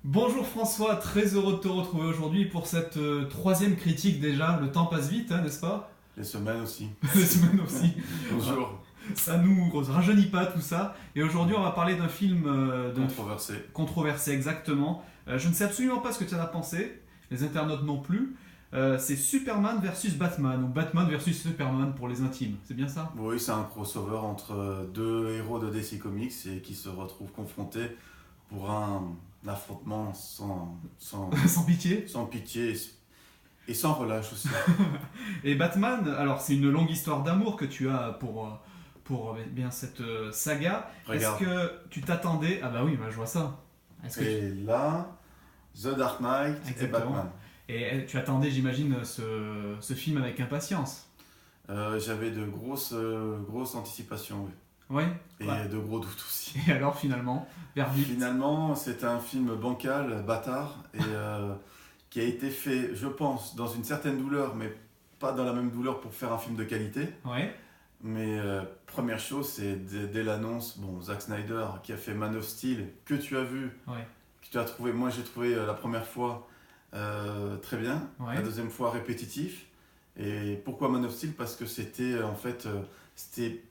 Bonjour François, très heureux de te retrouver aujourd'hui pour cette troisième critique déjà. Le temps passe vite, hein, n'est-ce pas? Les semaines aussi. Les semaines aussi. Bonjour. Ça nous rajeunit pas tout ça. Et aujourd'hui on va parler d'un film Controversé. controversé exactement. Je ne sais absolument pas ce que tu en as pensé, les internautes non plus. C'est Superman versus Batman, ou Batman versus Superman pour les intimes, c'est bien ça? Oui, c'est un crossover entre deux héros de DC Comics et qui se retrouvent confrontés pour un affrontement Sans pitié. sans pitié et sans relâche aussi. Et Batman, alors c'est une longue histoire d'amour que tu as pour bien cette saga. Est-ce Regarde. que tu t'attendais... Ah bah oui, bah je vois ça. Est-ce que tu- Et là, The Dark Knight et Exactement. Batman. Et tu attendais, j'imagine, ce film avec impatience. J'avais de grosses anticipations, oui. Oui. Et Ouais. de gros doutes aussi. Et alors finalement, verdict. Finalement, c'est un film bancal, bâtard, et qui a été fait, je pense, dans une certaine douleur, mais pas dans la même douleur pour faire un film de qualité. Ouais. Mais première chose, c'est dès l'annonce, bon, Zack Snyder qui a fait Man of Steel, que tu as vu, Ouais. que tu as trouvé, moi j'ai trouvé la première fois très bien, Ouais. la deuxième fois répétitif. Et pourquoi Man of Steel? Parce que c'était c'était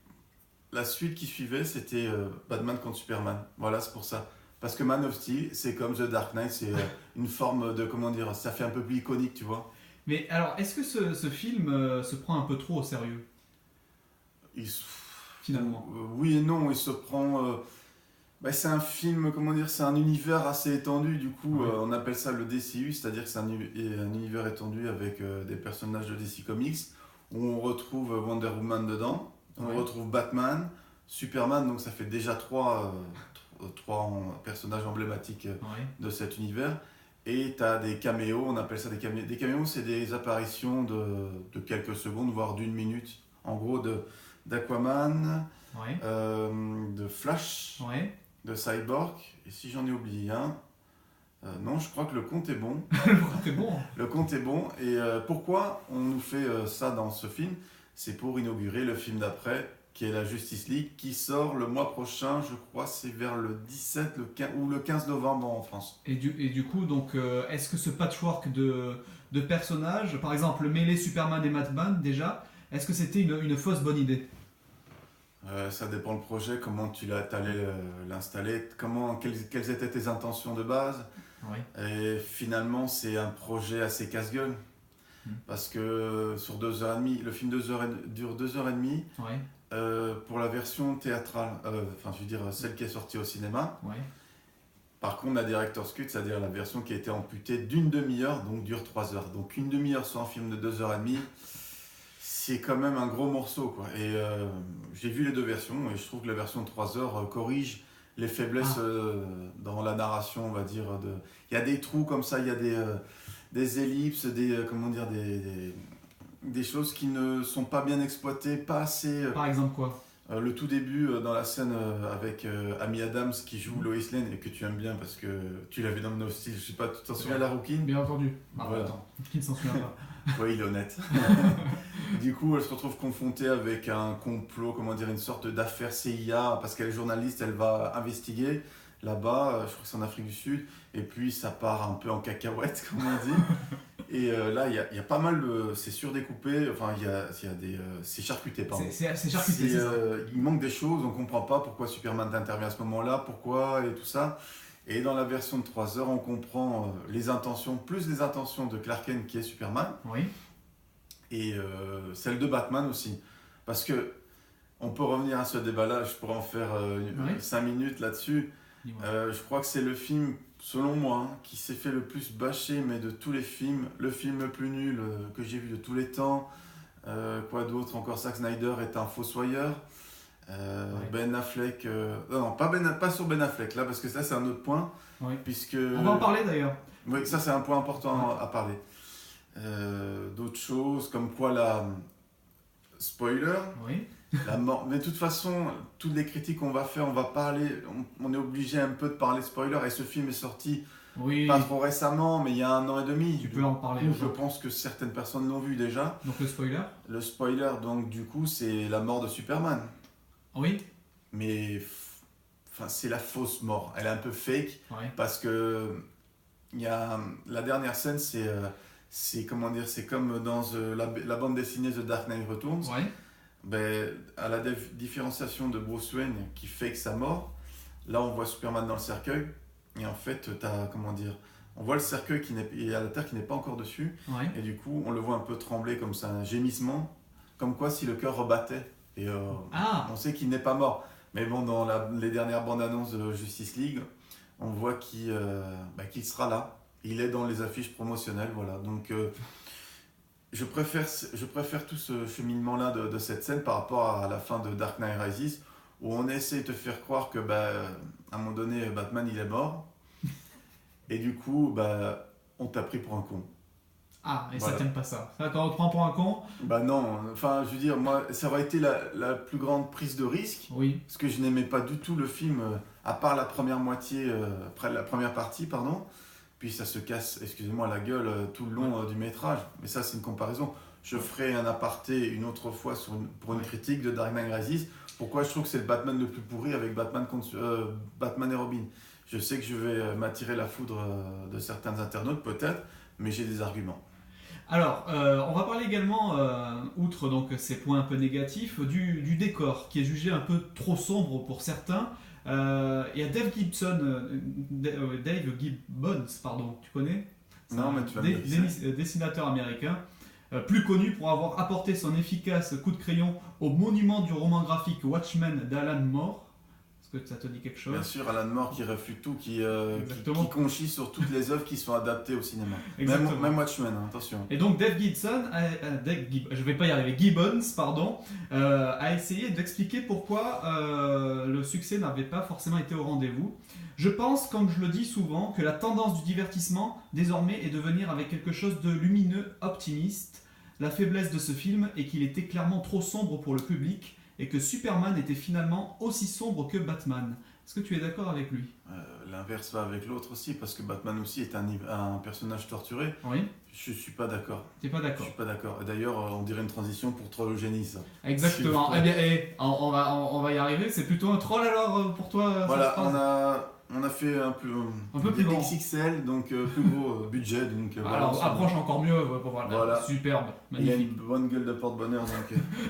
la suite qui suivait, c'était Batman contre Superman. Voilà, c'est pour ça. Parce que Man of Steel, c'est comme The Dark Knight, c'est une forme de, comment dire, ça fait un peu plus iconique, tu vois. Mais alors, est-ce que ce film se prend un peu trop au sérieux, Il se- finalement? oui et non, il se prend. C'est un film, comment dire, c'est un univers assez étendu, du coup, Ouais. on appelle ça le DCU, c'est-à-dire que c'est un univers étendu avec des personnages de DC Comics, où on retrouve Wonder Woman dedans, on Ouais. retrouve Batman, Superman, donc ça fait déjà trois personnages emblématiques Ouais. de cet univers. Et tu as des caméos, on appelle ça des caméos. Des caméos, c'est des apparitions de quelques secondes, voire d'une minute, en gros, d'Aquaman, Ouais. de Flash, Ouais. de Cyborg, et si j'en ai oublié un, non, je crois que le compte est bon. C'est bon. Le compte est bon, et pourquoi on nous fait ça dans ce film? C'est pour inaugurer le film d'après, qui est la Justice League, qui sort le mois prochain, je crois, c'est vers le 17 le 15, ou le 15 novembre en France. Et du coup, donc, est-ce que ce patchwork de personnages, par exemple, mêler Superman et Batman, déjà, est-ce que c'était une fausse bonne idée? Ça dépend le projet, comment t'allais l'installer, quelles étaient tes intentions de base. Oui. Et finalement, c'est un projet assez casse-gueule. Mm. Parce que sur 2h30, le film dure 2h30 Oui. pour la version théâtrale, enfin je veux dire celle qui est sortie au cinéma. Oui. Par contre, la director's cut, c'est-à-dire la version qui a été amputée d'une demi-heure, donc dure 3 heures. Donc une demi-heure sur un film de 2h30, c'est quand même un gros morceau, quoi. Et j'ai vu les deux versions et je trouve que la version de 3 heures corrige les faiblesses dans la narration, on va dire. Il y a des trous comme ça, il y a des ellipses, comment dire, des choses qui ne sont pas bien exploitées, pas assez. Par exemple, quoi? Le tout début, dans la scène avec Amy Adams qui joue Lois Lane et que tu aimes bien parce que tu l'as vu dans No Steel, je sais pas, tu t'en souviens, la rouquine? Bien entendu. Ah, Voilà. attends, qui ne s'en souvient pas? Oui, il est honnête. Du coup, elle se retrouve confrontée avec un complot, comment dire, une sorte d'affaire CIA, parce qu'elle est journaliste, elle va investiguer là-bas, je crois que c'est en Afrique du Sud, et puis ça part un peu en cacahuète, comme on dit. Et là, il y a pas mal de. C'est surdécoupé, enfin, il y a des. C'est charcuté, pardon. C'est charcuté, c'est ça. Il manque des choses, on comprend pas pourquoi Superman intervient à ce moment-là, pourquoi et tout ça. Et dans la version de 3 heures, on comprend les intentions, plus les intentions de Clark Kent qui est Superman, Oui. et celle de Batman aussi. Parce que on peut revenir à ce débat-là, je pourrais en faire Oui. 5 minutes là-dessus. Dis-moi. Je crois que c'est le film, selon moi, hein, qui s'est fait le plus bâcher, mais de tous les films, le film le plus nul que j'ai vu de tous les temps. Quoi d'autre encore? Zack Snyder est un fossoyeur. Ouais. Ben Affleck, non, pas sur Ben Affleck là, parce que ça c'est un autre point, Oui. puisque On va en parler d'ailleurs. oui, ça c'est un point important à parler. D'autres choses comme quoi la spoiler, Oui. la mort. Mais de toute façon, toutes les critiques qu'on va faire, on va parler, on est obligé un peu de parler spoiler. Et ce film est sorti Oui. pas trop récemment, mais il y a 1 an et demi. Tu peux en parler. Donc, je pense que certaines personnes l'ont vu déjà. Donc le spoiler. Le spoiler, donc du coup, c'est la mort de Superman. Oui. Mais enfin, c'est la fausse mort. Elle est un peu fake Ouais. parce que il y a la dernière scène, comment dire, c'est comme dans la bande dessinée The Dark Knight Returns. Ouais. Ben, à la différenciation de Bruce Wayne qui fake sa mort, là on voit Superman dans le cercueil, et en fait, comment dire, on voit le cercueil et à la terre qui n'est pas encore dessus, Ouais. et du coup on le voit un peu trembler comme ça, un gémissement, comme quoi si le cœur rebattait, et on sait qu'il n'est pas mort. Mais bon, dans les dernières bandes annonces de Justice League, on voit qu'il sera là, il est dans les affiches promotionnelles, voilà, donc... Je préfère tout ce cheminement-là de cette scène par rapport à la fin de Dark Knight Rises, où on essaie de te faire croire que, à un moment donné, Batman, il est mort. Et du coup, on t'a pris pour un con. Ah, et Voilà. ça t'aime pas ça. Ça, quand on te prend pour un con, Non, enfin, je veux dire, moi, ça aurait été la plus grande prise de risque, oui. parce que je n'aimais pas du tout le film, à part la première moitié, après la première partie, pardon. Puis ça se casse, excusez-moi, la gueule tout le long du métrage. Mais ça, c'est une comparaison. Je ferai un aparté une autre fois pour une critique de Dark Knight Rises. Pourquoi je trouve que c'est le Batman le plus pourri avec Batman et Robin. Je sais que je vais m'attirer la foudre de certains internautes, peut-être, mais j'ai des arguments. Alors, on va parler également, outre donc ces points un peu négatifs, du décor, qui est jugé un peu trop sombre pour certains. Il y a Dave Gibbons, pardon, tu connais? Non, mais tu vas me dire. Dessinateur américain, plus connu pour avoir apporté son efficace coup de crayon au monument du roman graphique Watchmen d'Alan Moore. Est-ce que ça te dit quelque chose? Bien sûr, Alan Moore qui refute tout, qui conchit sur toutes les œuvres qui sont adaptées au cinéma. Même Watchmen, attention. Et donc Dave Gibbons, a essayé d'expliquer pourquoi le succès n'avait pas forcément été au rendez-vous. Je pense, comme je le dis souvent, que la tendance du divertissement désormais est de venir avec quelque chose de lumineux, optimiste. La faiblesse de ce film est qu'il était clairement trop sombre pour le public, et que Superman était finalement aussi sombre que Batman. Est-ce que tu es d'accord avec lui? L'inverse va avec l'autre aussi, parce que Batman aussi est un personnage torturé. Oui. Je suis pas d'accord. T'es pas d'accord? Je suis pas d'accord. D'ailleurs, on dirait une transition pour Trollogénie, ça. Exactement. Eh bien, on va y arriver. C'est plutôt un troll alors pour toi? Voilà, on a fait un peu plus grand. XXL, donc plus gros budget. Donc, alors, approche encore mieux. Voilà. Superbe, magnifique. Il a une bonne gueule de porte-bonheur.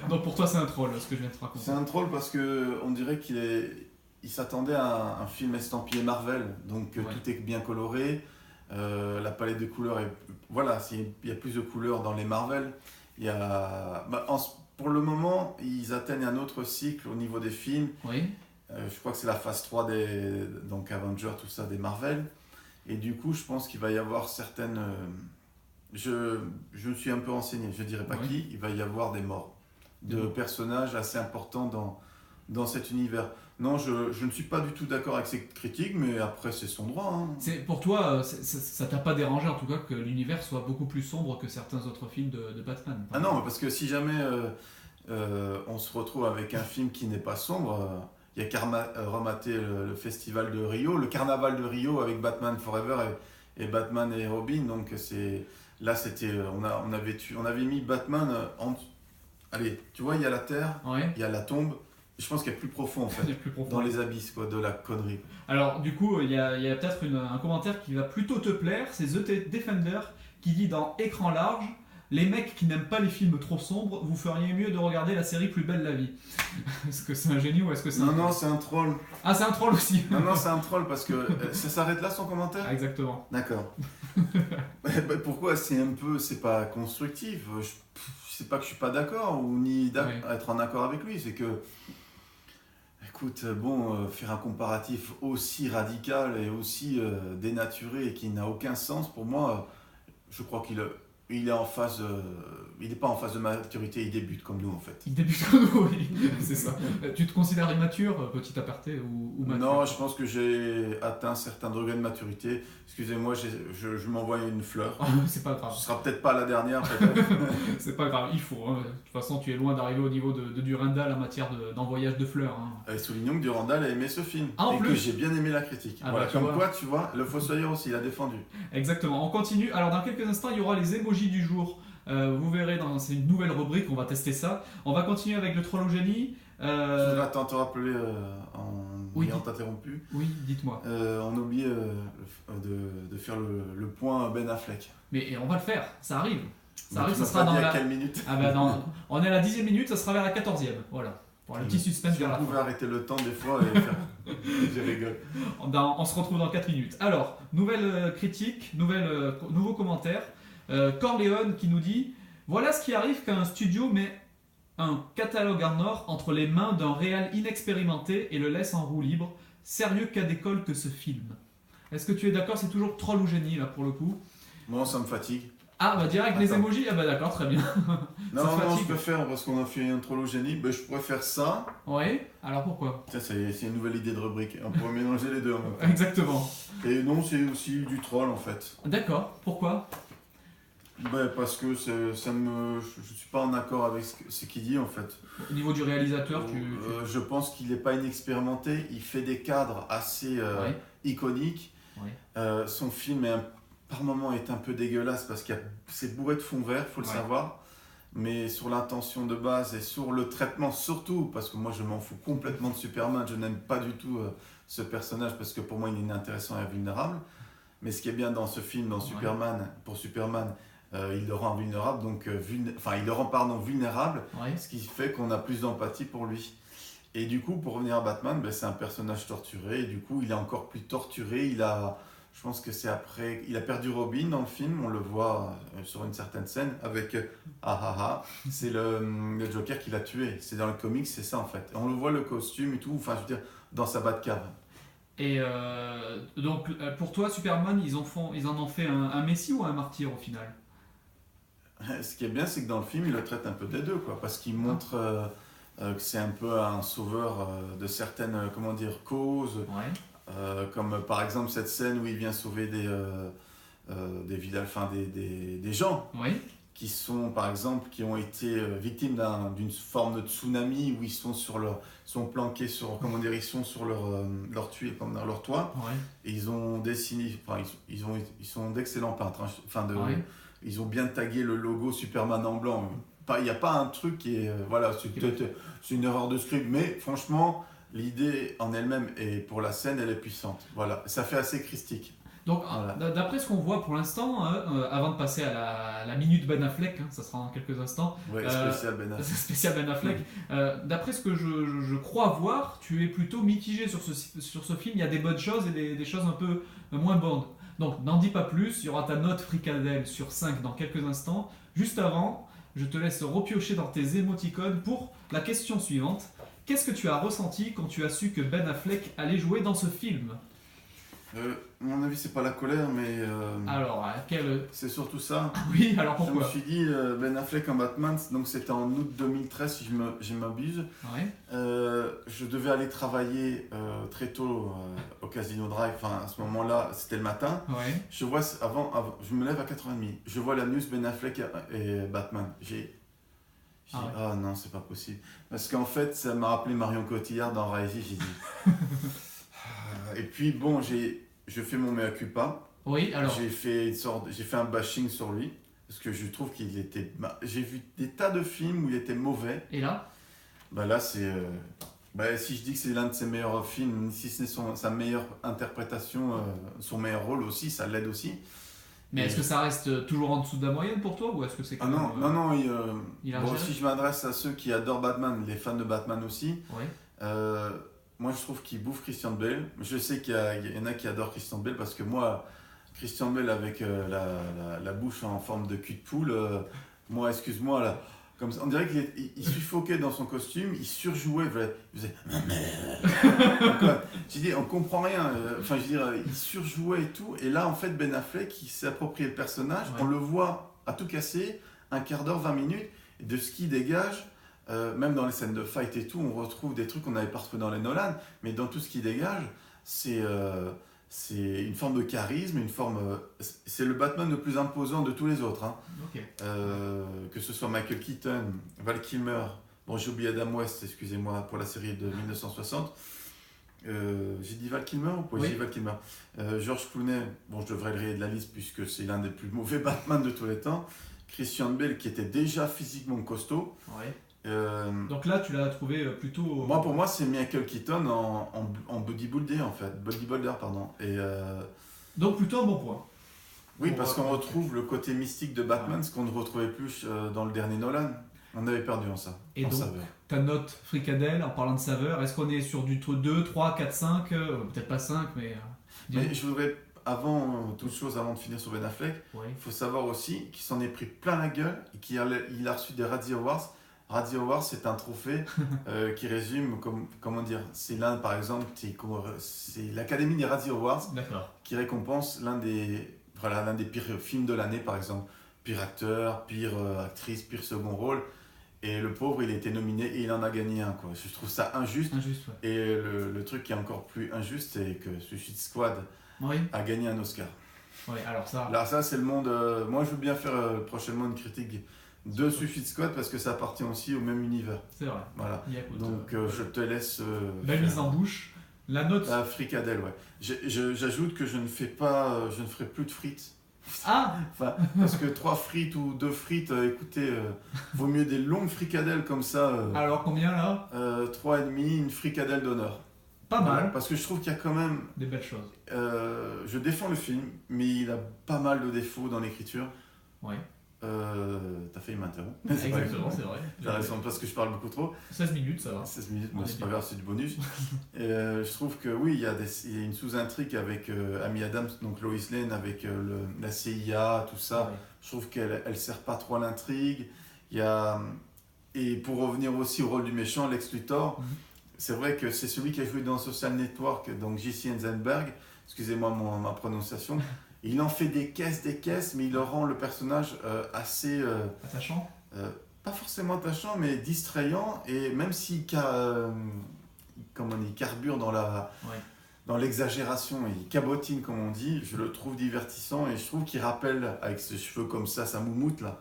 Donc pour toi, c'est un troll, ce que je viens de te raconter. C'est un troll parce qu'on dirait il s'attendait à un film estampillé Marvel, donc tout est bien coloré, la palette de couleurs il y a plus de couleurs dans les Marvel. Pour le moment, ils atteignent un autre cycle au niveau des films. Oui. Je crois que c'est la phase 3 donc Avengers, tout ça, des Marvel. Et du coup, je pense qu'il va y avoir certaines... je me suis un peu renseigné, je ne dirais pas qui, il va y avoir des morts de personnages assez importants dans cet univers. Non, je ne suis pas du tout d'accord avec ces critiques, mais après c'est son droit. Hein. Pour toi, ça t'a pas dérangé en tout cas que l'univers soit beaucoup plus sombre que certains autres films de Batman? Ah non, parce que si jamais on se retrouve avec un film qui n'est pas sombre, il y a qu'à remater le festival de Rio, le carnaval de Rio avec Batman Forever et Batman et Robin. Donc là c'était, on avait mis Batman allez, tu vois, il y a la terre, il y a la tombe. Je pense qu'il y a plus profond en fait, dans les abysses de la connerie. Alors du coup, il y a peut-être un commentaire qui va plutôt te plaire, c'est The Defender qui dit dans Écran large: les mecs qui n'aiment pas les films trop sombres, vous feriez mieux de regarder la série Plus belle la vie. Est-ce que c'est un génie ou est-ce que c'est Non, c'est un troll. Ah, c'est un troll aussi. Non, c'est un troll parce que ça s'arrête là son commentaire. Ah, exactement. D'accord. Pourquoi c'est pas constructif. C'est pas que je suis pas d'accord ou ni être en accord avec lui, c'est que écoute, faire un comparatif aussi radical et aussi dénaturé et qui n'a aucun sens, pour moi, je crois qu'il est en phase, il n'est pas en phase de maturité, il débute comme nous en fait. Il débute comme nous, oui, c'est ça. Tu te considères immature, petit aparté, ou mature? Non, je pense que j'ai atteint un certain degré de maturité. Excusez-moi, je m'envoie une fleur. C'est pas grave. Ce sera peut-être pas la dernière, peut-être. C'est pas grave, il faut. Hein. De toute façon, tu es loin d'arriver au niveau de Durandal en matière d'envoyage de fleurs. Hein. Et soulignons que Durandal a aimé ce film. En plus. Que j'ai bien aimé la critique. Ah voilà, bah, comme quoi, tu vois, le Fossoyeur aussi, il a défendu. Exactement, on continue. Alors, dans quelques instants, il y aura les emojis du jour. Vous verrez, c'est une nouvelle rubrique, on va tester ça. On va continuer avec le troll au génie. Je voudrais te rappeler, en Oui, ayant interrompu, oui, dites-moi. on a oublié de faire le point Ben Affleck. Mais on va le faire, ça arrive. Ça Mais arrive, tu ça m'as sera pas dit dans à la. quelle minute. Ah bah non, on est à la 10e minute, ça sera vers la 14e. Voilà. Pour le petit suspense Si vers on la pouvait fin. arrêter le temps des fois et faire... Je rigole. On se retrouve dans 4 minutes. Alors, nouvelle critique, nouveau commentaire. Corleone qui nous dit: voilà ce qui arrive quand un studio met un catalogue en or entre les mains d'un réal inexpérimenté et le laisse en roue libre. Sérieux cas d'école que ce film. Est-ce que tu es d'accord? C'est toujours troll ou génie là pour le coup. Moi, ça me fatigue. Ah bah direct les Attends. emojis. Ah bah d'accord, très bien. Non, Ça non, fatigue. je préfère, parce qu'on a fait une intrologénie, ben, je pourrais faire ça. Oui, alors pourquoi? Ça, c'est une nouvelle idée de rubrique. On pourrait mélanger les deux en même temps. Exactement. Et non, c'est aussi du troll en fait. D'accord, pourquoi? Ben, parce que je suis pas en accord avec ce qu'il dit en fait. Au niveau du réalisateur, Je pense qu'il n'est pas inexpérimenté. Il fait des cadres assez Ouais. iconiques. Ouais. Son film par moments est un peu dégueulasse parce qu'il y a c'est bourré de fond vert, faut le Ouais. savoir. Mais sur l'intention de base et sur le traitement surtout, parce que moi je m'en fous complètement de Superman, je n'aime pas du tout ce personnage parce que pour moi il est inintéressant et invulnérable. Mais ce qui est bien dans ce film, dans Superman, pour Superman, il le rend invulnérable, donc il le rend vulnérable, Ouais. ce qui fait qu'on a plus d'empathie pour lui. Et du coup, pour revenir à Batman, ben, c'est un personnage torturé, et du coup il est encore plus torturé. Je pense que c'est après, il a perdu Robin dans le film, on le voit sur une certaine scène avec c'est le Joker qui l'a tué. C'est dans le comics, c'est ça en fait. On le voit le costume et tout, enfin je veux dire, dans sa Batcave. Et donc pour toi, Superman, ils en ont fait un messie ou un martyr au final? Ce qui est bien, c'est que dans le film, il le traite un peu des deux, quoi, parce qu'il montre que c'est un peu un sauveur de certaines, comment dire, causes, Ouais. comme par exemple cette scène où il vient sauver des villages, enfin des gens Oui. qui sont, par exemple, qui ont été victimes d'une forme de tsunami où ils sont sont planqués sur, comment dire, ils sont sur leur tuile, comme dans leur toit, Ouais. et ils ont dessiné, enfin ils sont d'excellents peintres, hein, Ouais. ils ont bien tagué le logo Superman en blanc. Il n'y a pas un truc qui est, voilà, c'est une erreur de script, mais franchement, l'idée en elle-même et pour la scène, elle est puissante. Voilà, ça fait assez christique. Donc, Voilà. d'après ce qu'on voit pour l'instant, avant de passer à la minute Ben Affleck, ça sera dans quelques instants, Ouais, spécial Ben Affleck. spécial Ben Affleck, d'après ce que je crois voir, tu es plutôt mitigé sur ce film. Il y a des bonnes choses et des choses un peu moins bonnes. Donc, n'en dis pas plus, il y aura ta note fricadelle sur 5 dans quelques instants. Juste avant, je te laisse repiocher dans tes émoticônes pour la question suivante. Qu'est-ce que tu as ressenti quand tu as su que Ben Affleck allait jouer dans ce film? À mon avis, c'est pas la colère, mais Alors, quel... c'est surtout ça. Oui, alors Je me pourquoi? suis dit, Ben Affleck en Batman, donc c'était en août 2013, si je m'abuse. Ouais. Je devais aller travailler très tôt au Casino Drive, enfin à ce moment-là, c'était le matin. Ouais. Je vois, je me lève à 4h30, je vois la news Ben Affleck et Batman. J'ai dit, ah non, c'est pas possible. Parce qu'en fait, ça m'a rappelé Marion Cotillard dans Rising, j'ai dit. Et puis bon, je fais mon mea culpa. Oui, alors. J'ai fait un bashing sur lui. Parce que je trouve qu'il était. J'ai vu des tas de films où il était mauvais. Et là? Bah là, c'est. Si je dis que c'est l'un de ses meilleurs films, si ce n'est sa meilleure interprétation, son meilleur rôle aussi, ça l'aide aussi. Mais est-ce que ça reste toujours en dessous de la moyenne pour toi ou est-ce que c'est Ah quand non, même, non, il a bon, géré? si je m'adresse à ceux qui adorent Batman, les fans de Batman aussi, Ouais. moi je trouve qu'il bouffe Christian Bale. Je sais qu'il y en a qui adorent Christian Bale parce que moi, Christian Bale avec la bouche en forme de cul de poule, moi, excuse-moi, là, comme ça, on dirait qu'il suffoquait dans son costume, il surjouait, il faisait. J'ai dit, on comprend rien, enfin je veux dire, il surjouait et tout, et là en fait Ben Affleck, il s'est approprié le personnage, on le voit à tout casser, un quart d'heure, 20 minutes, et de ce qu'il dégage, même dans les scènes de fight et tout, on retrouve des trucs qu'on n'avait pas retrouvés dans les Nolan, mais dans tout ce qu'il dégage, c'est une forme de charisme, c'est le Batman le plus imposant de tous les autres, hein. Ok. Que ce soit Michael Keaton, Val Kilmer, bon j'ai oublié Adam West, excusez-moi, pour la série de 1960. J'ai dit Val Kilmer ou pas? Oui. J'ai dit Val Kilmer. George Clooney, bon je devrais le rayer de la liste puisque c'est l'un des plus mauvais Batman de tous les temps. Christian Bale qui était déjà physiquement costaud. Ouais. Donc là, tu l'as trouvé plutôt. Moi, pour moi, c'est Michael Keaton en bodybuilder, en fait. Bodybuilder, pardon. Donc plutôt un bon point. Oui, Pour, parce qu'on retrouve le côté mystique de Batman, Ouais. ce qu'on ne retrouvait plus dans le dernier Nolan. On avait perdu en ça. Et en donc, saveur. ta note fricadelle, en parlant de saveur, est-ce qu'on est sur du 2, 3, 4, 5 peut-être pas 5, mais. Mais je voudrais, avant toute chose, avant de finir sur Ben Affleck, Ouais. il faut savoir aussi qu'il s'en est pris plein la gueule et il a reçu des Razzie Awards. Razzie Awards, c'est un trophée qui résume, comment dire, c'est l'un, par exemple, c'est l'Académie des Razzie Awards D'accord. qui récompense l'un des pires films de l'année, par exemple. Pire acteur, pire actrice, pire second rôle. Et le pauvre, il a été nominé et il en a gagné un, quoi. Je trouve ça injuste. Injuste, ouais. Et le truc qui est encore plus injuste, c'est que Suicide Squad Oui, a gagné un Oscar. ouais, alors ça. Là, ça, c'est le monde. Moi, je veux bien faire prochainement une critique de Suicide Squad parce que ça appartient aussi au même univers. C'est vrai. Voilà. Il y a écoute, Donc, je te laisse. belle mise en bouche. La note. La fricadelle, ouais. J'ajoute que je ne ferai plus de frites. Ah Enfin, parce que 3 frites ou 2 frites, écoutez, vaut mieux des longues fricadelles comme ça. Alors combien là 3,5, une fricadelle d'honneur. Pas mal. Parce que je trouve qu'il y a quand même. Des belles choses. Je défends le film, mais il a pas mal de défauts dans l'écriture. Ouais. T'as failli m'interrompre. Exactement, c'est vrai. T'as raison, parce que je parle beaucoup trop. 16 minutes, ça va. 16 minutes, On mais est c'est bien. pas grave, c'est du bonus. Et, je trouve que oui, il y a une sous-intrigue avec Amy Adams, donc Lois Lane, avec la CIA, tout ça. Ouais. Je trouve qu'elle sert pas trop à l'intrigue. Il y a... Et pour revenir aussi au rôle du méchant, Lex Luthor, Mhm. c'est vrai que c'est celui qui a joué dans Social Network, donc Jesse Eisenberg, excusez-moi ma prononciation. Il en fait des caisses, mais il rend le personnage assez, Attachant. pas forcément attachant, mais distrayant. Et même s'il il carbure Ouais. dans l'exagération, il cabotine, comme on dit, je le trouve divertissant. Et je trouve qu'il rappelle, avec ses cheveux comme ça, sa moumoute là,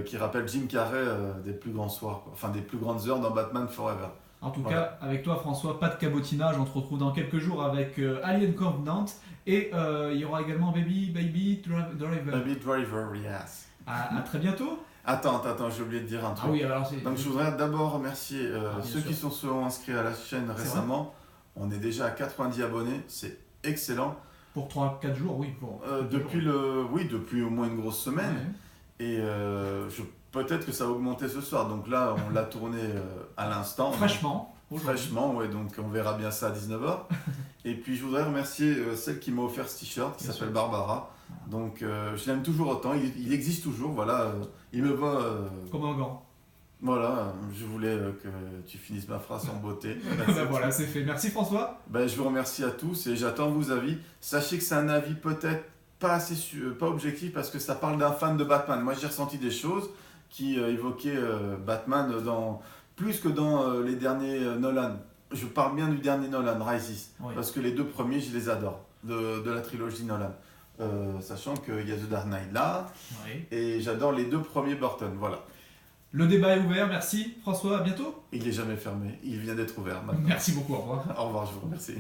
qui rappelle Jim Carrey des plus grands soirs, quoi. Enfin des plus grandes heures dans Batman Forever. En tout Voilà. cas, avec toi François, pas de cabotinage. On te retrouve dans quelques jours avec Alien Covenant. Et il y aura également Baby Driver. Baby Driver, yes. À très bientôt. Attends, j'ai oublié de dire un Ah truc. oui, alors c'est. Donc je voudrais d'abord remercier Bien ceux sûr. qui sont inscrits à la chaîne C'est récemment. On est déjà à 90 abonnés, c'est excellent. Pour 3-4 jours, oui. Depuis au moins une grosse semaine. Ouais. Et peut-être que ça va augmenter ce soir. Donc là, on l'a tourné à l'instant. Fraîchement. aujourd'hui. Fraîchement, ouais, donc on verra bien ça à 19h. Et puis je voudrais remercier celle qui m'a offert ce t-shirt, qui Bien s'appelle sûr. Barbara. Donc je l'aime toujours autant, il existe toujours, voilà. Il me va. Comme un gant. Voilà, je voulais que tu finisses ma phrase en beauté. Ben voilà, c'est fait. Merci François. Ben, je vous remercie à tous et j'attends vos avis. Sachez que c'est un avis peut-être pas pas objectif parce que ça parle d'un fan de Batman. Moi j'ai ressenti des choses qui évoquaient Batman plus que dans les derniers Nolan. Je parle bien du dernier Nolan, Rises, Oui. parce que les 2 premiers je les adore de la trilogie Nolan. Sachant qu'il y a The Dark Knight là Oui. et j'adore les 2 premiers Burton. Voilà. Le débat est ouvert. Merci François. À bientôt. Il n'est jamais fermé, il vient d'être ouvert maintenant. Merci beaucoup. Au revoir. Au revoir, je vous remercie.